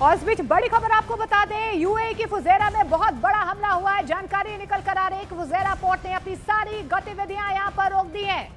और इस बीच बड़ी खबर आपको बता दें, यूएई की फुजेरा में बहुत बड़ा हमला हुआ है। जानकारी निकल कर आ रही है कि फुजेरा पोर्ट ने अपनी सारी गतिविधियां यहां पर रोक दी हैं।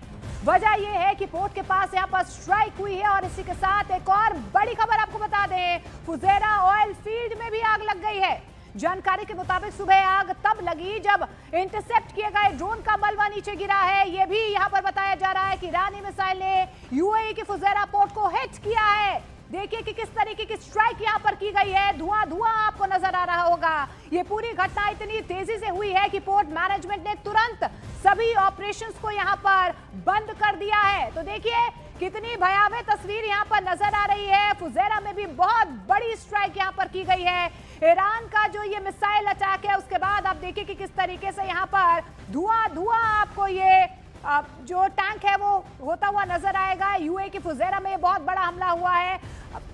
वजह यह है कि पोर्ट के पास यहां पर स्ट्राइक हुई है। और इसी के साथ एक और बड़ी खबर आपको बता दें, फुजेरा ऑयल फील्ड में भी आग लग गई है। जानकारी के मुताबिक सुबह आग तब लगी जब इंटरसेप्ट किए गए ड्रोन का मलबा नीचे गिरा है। यह भी यहां पर बताया जा रहा है कि ईरानी मिसाइल ने यूएई की फुजेरा पोर्ट को हिट किया है। देखिए कि किस तरीके की स्ट्राइक यहां पर की गई है। धुआं धुआं आपको नजर आ रहा होगा। ये पूरी घटना इतनी तेजी से हुई है कि पोर्ट मैनेजमेंट ने तुरंत सभी ऑपरेशंस को यहां पर बंद कर दिया है। तो देखिए कितनी भयावह तस्वीर यहां पर नजर आ रही है। फुजेरा में भी बहुत बड़ी स्ट्राइक यहां पर की गई है। ईरान का जो ये मिसाइल अटैक है उसके बाद आप देखिए कि किस तरीके से यहां पर धुआं धुआं आपको ये जो टैंक है वो होता हुआ नजर आएगा। यूएई की फुजेरा में बहुत बड़ा हमला हुआ है।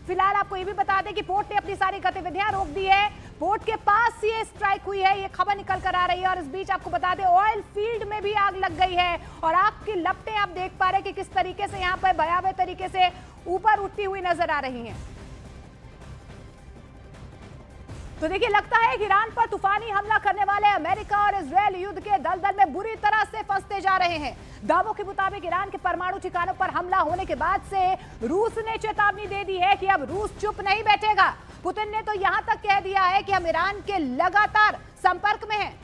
फिलहाल आपको ये भी बता दें कि पोर्ट ने अपनी सारी गतिविधियां रोक दी है। पोर्ट के पास ये स्ट्राइक हुई है, ये खबर निकल कर आ रही है। और इस बीच आपको बता दें ऑयल फील्ड में भी आग लग गई है और आग की लपटें आप देख पा रहे हैं कि किस तरीके से यहाँ पर भयावह तरीके से ऊपर उठती हुई नजर आ रही हैं। तो देखिए लगता है कि ईरान पर तूफानी हमला करने वाले अमेरिका और इजरायल युद्ध के दलदल में बुरी तरह से फंसते जा रहे हैं। दावों के मुताबिक ईरान के परमाणु ठिकानों पर हमला होने के बाद से रूस ने चेतावनी दे दी है कि अब रूस चुप नहीं बैठेगा। पुतिन ने तो यहां तक कह दिया है कि हम ईरान के लगातार संपर्क में हैं।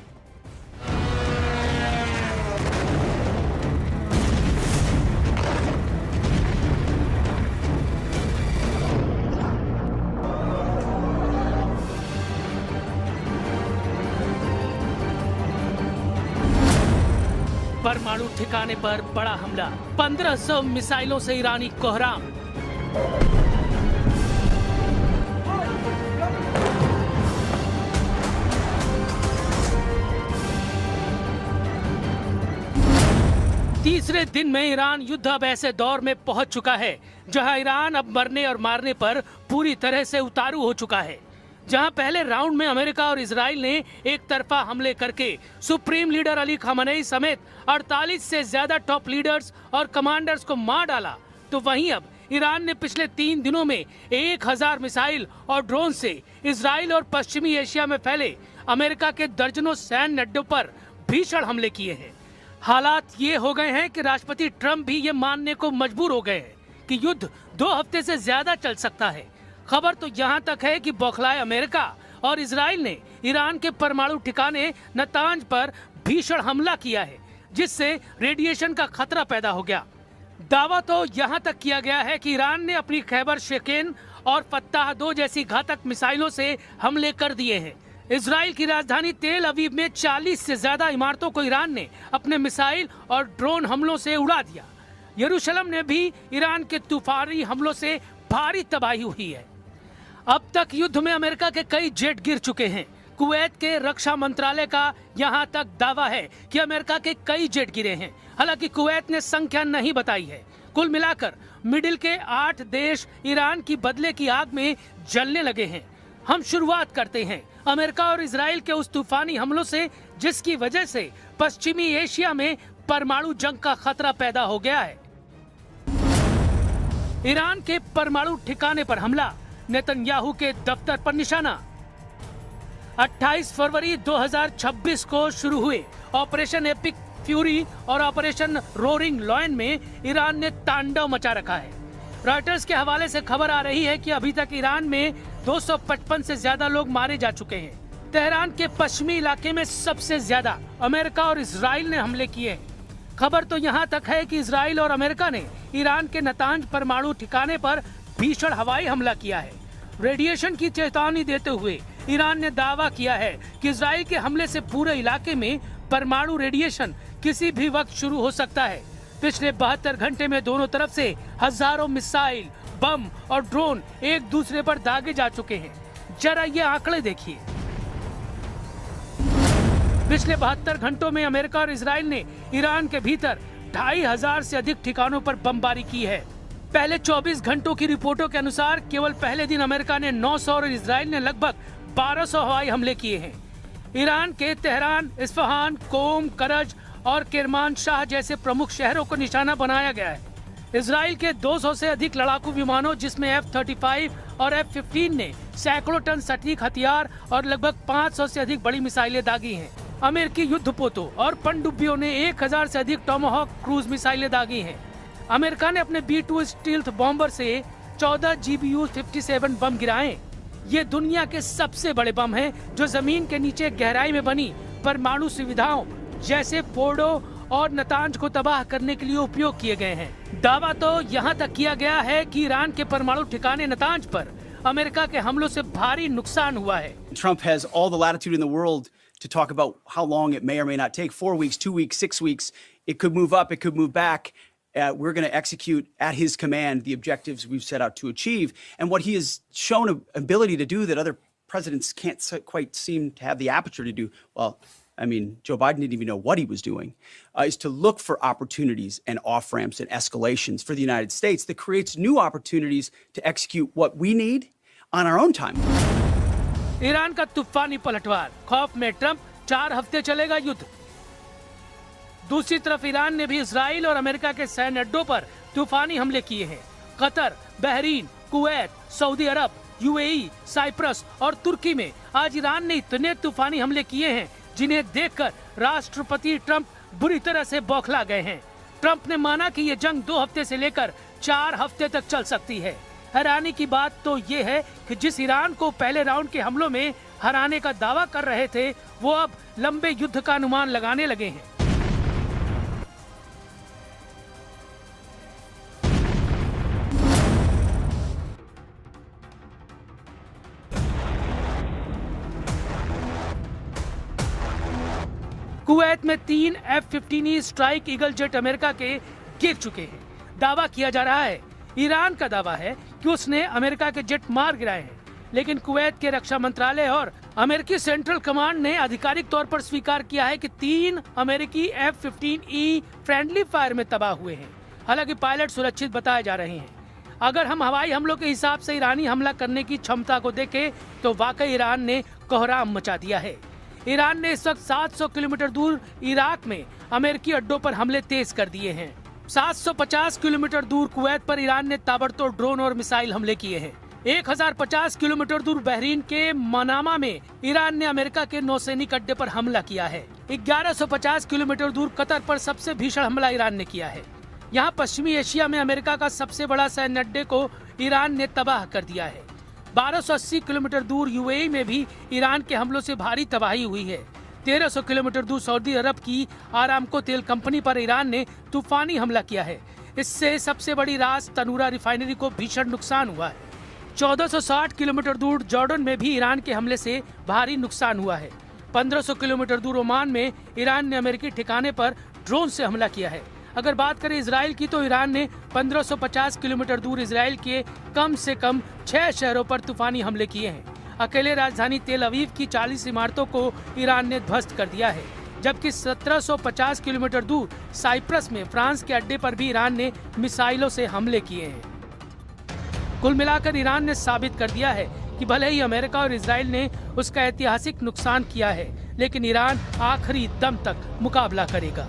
परमाणु ठिकाने पर बड़ा हमला, 1500 मिसाइलों से ईरानी कोहराम। तीसरे दिन में ईरान युद्ध अब ऐसे दौर में पहुंच चुका है जहां ईरान अब मरने और मारने पर पूरी तरह से उतारू हो चुका है। जहां पहले राउंड में अमेरिका और इजराइल ने एक तरफा हमले करके सुप्रीम लीडर अली खamenei समेत 48 से ज्यादा टॉप लीडर्स और कमांडर्स को मार डाला, तो वहीं अब ईरान ने पिछले 3 दिनों में 1000 मिसाइल और ड्रोन से इजराइल और पश्चिमी एशिया में फैले अमेरिका के दर्जनों सैन्य अड्डों पर भीषण हमले किए हैं। हालात ये हो गए हैं कि राष्ट्रपति ट्रंप भी ये मानने को मजबूर हो गए हैं कि युद्ध 2 हफ्ते से ज्यादा चल सकता है। खबर तो यहाँ तक है कि बौखलाए अमेरिका और इजराइल ने ईरान के परमाणु ठिकाने नतांज पर भीषण हमला किया है, जिससे रेडिएशन का खतरा पैदा हो गया। दावा तो यहाँ तक किया गया है कि ईरान ने अपनी खैबर शेकेन और फत्ताह 2 जैसी घातक मिसाइलों से हमले कर दिए हैं। इजराइल की राजधानी तेल अवीव में 40 से ज्यादा इमारतों को ईरान ने अपने मिसाइल और ड्रोन हमलों से उड़ा दिया। यरूशलेम ने भी ईरान के तूफानी हमलों से भारी तबाही हुई है। अब तक युद्ध में अमेरिका के कई जेट गिर चुके हैं। कुवैत के रक्षा मंत्रालय का यहां तक दावा है कि अमेरिका के कई जेट गिरे हैं। हालांकि कुवैत ने संख्या नहीं बताई है। कुल मिलाकर मिडिल के 8 देश ईरान की बदले की आग में जलने लगे हैं। हम शुरुआत करते हैं अमेरिका और इजराइल के उस तूफानी हमलों से, जिसकी वजह से पश्चिमी एशिया में परमाणु जंग का खतरा पैदा हो गया है। ईरान के परमाणु ठिकाने पर हमला, नेतन्याहू के दफ्तर पर निशाना। 28 फरवरी 2026 को शुरू हुए ऑपरेशन एपिक फ्यूरी और ऑपरेशन रोरिंग लॉयन में ईरान ने तांडव मचा रखा है। रॉयटर्स के हवाले से खबर आ रही है कि अभी तक ईरान में 255 से ज्यादा लोग मारे जा चुके हैं। तेहरान के पश्चिमी इलाके में सबसे ज्यादा अमेरिका और इजराइल ने हमले किए हैं। खबर तो यहाँ तक है कि इजराइल और अमेरिका ने ईरान के नतांज परमाणु ठिकाने पर भीषण हवाई हमला किया है। रेडिएशन की चेतावनी देते हुए ईरान ने दावा किया है कि इजराइल के हमले से पूरे इलाके में परमाणु रेडिएशन किसी भी वक्त शुरू हो सकता है। पिछले 72 घंटे में दोनों तरफ से हजारों मिसाइल, बम और ड्रोन एक दूसरे पर दागे जा चुके हैं। जरा ये आंकड़े देखिए। पिछले 72 घंटों में अमेरिका और इजराइल ने ईरान के भीतर 2500 से अधिक ठिकानों पर बमबारी की है। पहले 24 घंटों की रिपोर्टों के अनुसार केवल पहले दिन अमेरिका ने 900 और इजराइल ने लगभग 1200 हवाई हमले किए हैं। ईरान के तेहरान, इस्फहान, कोम, करज और किरमानशाह जैसे प्रमुख शहरों को निशाना बनाया गया है। इजराइल के 200 से अधिक लड़ाकू विमानों, जिसमें F-35 और F-15 ने सैकड़ों टन सटीक हथियार और लगभग 500 से अधिक बड़ी मिसाइलें दागी हैं। अमेरिकी युद्धपोतों और पनडुब्बियों ने 1000 से अधिक टोमाहॉक क्रूज मिसाइलें दागी हैं। अमेरिका ने अपने B-2 स्टील्थ बॉम्बर से 14 GBU-57 बम गिराए। ये दुनिया के सबसे बड़े बम हैं जो जमीन के नीचे गहराई में बनी परमाणु सुविधाओं जैसे फोर्डो और नतांज को तबाह करने के लिए उपयोग किए गए हैं। दावा तो यहाँ तक किया गया है कि ईरान के परमाणु ठिकाने नतांज पर अमेरिका के हमलों से भारी नुकसान हुआ है। Trump has all the latitude in the world to talk about how long it may or may not take, 4 weeks, 2 weeks, 6 weeks. It could move up, it could move back. We're going to execute at his command the objectives we've set out to achieve. And what he has shown an ability to do that other presidents can't quite seem to have the aperture to do, well, I mean, Joe Biden didn't even know what he was doing, is to look for opportunities and off-ramps and escalations for the United States that creates new opportunities to execute what we need on our own time. Iran का तूफानी पलटवार, खौफ में Trump, 4 हफ्ते चलेगा युद्ध। दूसरी तरफ ईरान ने भी इजराइल और अमेरिका के सैन्य अड्डों पर तूफानी हमले किए हैं। कतर, बहरीन, कुवैत, सऊदी अरब, यूएई, साइप्रस और तुर्की में आज ईरान ने इतने तूफानी हमले किए हैं जिन्हें देखकर राष्ट्रपति ट्रंप बुरी तरह से बौखला गए हैं। ट्रंप ने माना कि ये जंग 2 हफ्ते से लेकर 4 हफ्ते तक चल सकती है। हैरानी की बात तो ये है कि जिस ईरान को पहले राउंड के हमलों में हराने का दावा कर रहे थे, वो अब लंबे युद्ध का अनुमान लगाने लगे हैं। कुवैत में 3 F-15E strike eagle jet America के गिर चुके हैं। दावा किया जा रहा है, ईरान का दावा है कि उसने अमेरिका के जेट मार गिराए हैं, लेकिन कुवैत के रक्षा मंत्रालय और अमेरिकी सेंट्रल कमांड ने आधिकारिक तौर पर स्वीकार किया है कि 3 अमेरिकी F-15E फ्रेंडली फायर में तबाह हुए हैं। हालांकि पायलट सुरक्षित बताए जा रहे हैं। अगर हम हवाई हमलों के हिसाब से ईरानी हमला करने की क्षमता को देखें तो वाकई ईरान ने कोहराम मचा दिया है। ईरान ने इस वक्त 700 किलोमीटर दूर इराक में अमेरिकी अड्डों पर हमले तेज कर दिए हैं। 750 किलोमीटर दूर कुवैत पर ईरान ने ताबड़तोड़ ड्रोन और मिसाइल हमले किए हैं। 1050 किलोमीटर दूर बहरीन के मनामा में ईरान ने अमेरिका के नौसैनिक अड्डे पर हमला किया है। 1150 किलोमीटर दूर कतर पर सबसे भीषण हमला ईरान ने किया है। यहाँ पश्चिमी एशिया में अमेरिका का सबसे बड़ा सैन्य अड्डे को ईरान ने तबाह कर दिया है। 1280 किलोमीटर दूर यूएई में भी ईरान के हमलों से भारी तबाही हुई है। 1300 किलोमीटर दूर सऊदी अरब की आरामको तेल कंपनी पर ईरान ने तूफानी हमला किया है। इससे सबसे बड़ी रास तनूरा रिफाइनरी को भीषण नुकसान हुआ है। 1460 किलोमीटर दूर जॉर्डन में भी ईरान के हमले से भारी नुकसान हुआ है। 1500 किलोमीटर दूर ओमान में ईरान ने अमेरिकी ठिकाने पर ड्रोन से हमला किया है। अगर बात करें इजराइल की तो ईरान ने 1550 किलोमीटर दूर इजराइल के कम से कम 6 शहरों पर तूफानी हमले किए हैं। अकेले राजधानी तेल अवीव की 40 इमारतों को ईरान ने ध्वस्त कर दिया है, जबकि 1750 किलोमीटर दूर साइप्रस में फ्रांस के अड्डे पर भी ईरान ने मिसाइलों से हमले किए हैं। कुल मिलाकर ईरान ने साबित कर दिया है कि भले ही अमेरिका और इजराइल ने उसका ऐतिहासिक नुकसान किया है, लेकिन ईरान आखिरी दम तक मुकाबला करेगा।